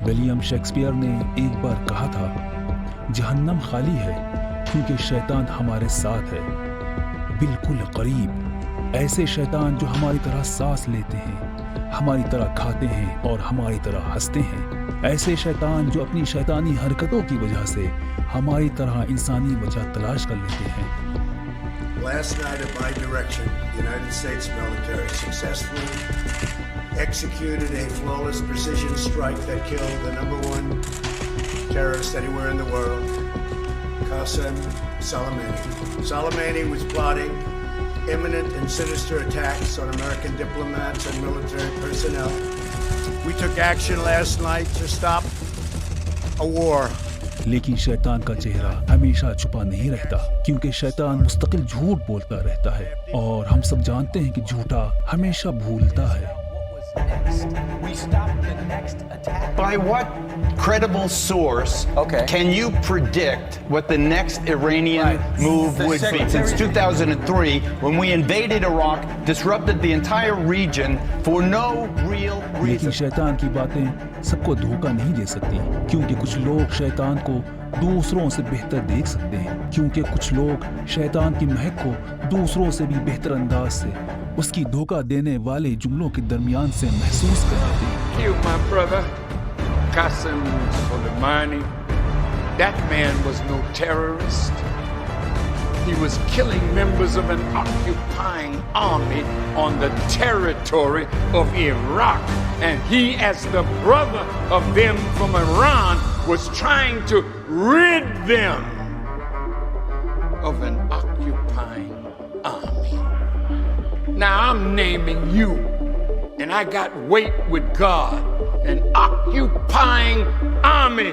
William Shakespeare ने एक बार कहा था, जहन्नम खाली है क्योंकि शैतान हमारे साथ है, बिल्कुल करीब। ऐसे शैतान जो हमारी तरह सांस लेते हैं, हमारी तरह खाते हैं और हमारी तरह हंसते हैं। ऐसे शैतान जो अपनी शैतानी हरकतों की वजह से हमारी तरह इंसानी वजह तलाश कर लेते हैं। Last night at my direction, the United States military successfully executed a flawless precision strike that killed the #1 terrorist anywhere in the world, Qasem Soleimani. Soleimani was plotting imminent and sinister attacks on American diplomats and military personnel. We took action last night to stop a war. लेकिन शैतान का चेहरा हमेशा छुपा नहीं रहता, क्योंकि शैतान मुस्तकिल झूठ बोलता रहता है और हम सब जानते हैं कि झूठा हमेशा भूलता है। By what credible source can you predict what the next Iranian move would be? Since 2003, when we invaded Iraq, disrupted the entire region for no real लेकिन reason. शैतान की बातें सबको धोखा नहीं दे सकती, क्योंकि कुछ लोग शैतान को दूसरों से बेहतर देख सकते हैं, क्योंकि कुछ लोग शैतान की महक को दूसरों से भी बेहतर अंदाज से उसकी धोखा देने वाले जुमलों के दरमियान से महसूस कर लेते हैं। Killed my brother, Qasem Soleimani. That man was no terrorist. He was killing members of an occupying army on the territory of Iraq. And he, as the brother of them from Iran, was trying to rid them of an occupying army. Now I'm naming you, and I got weight with God. An occupying army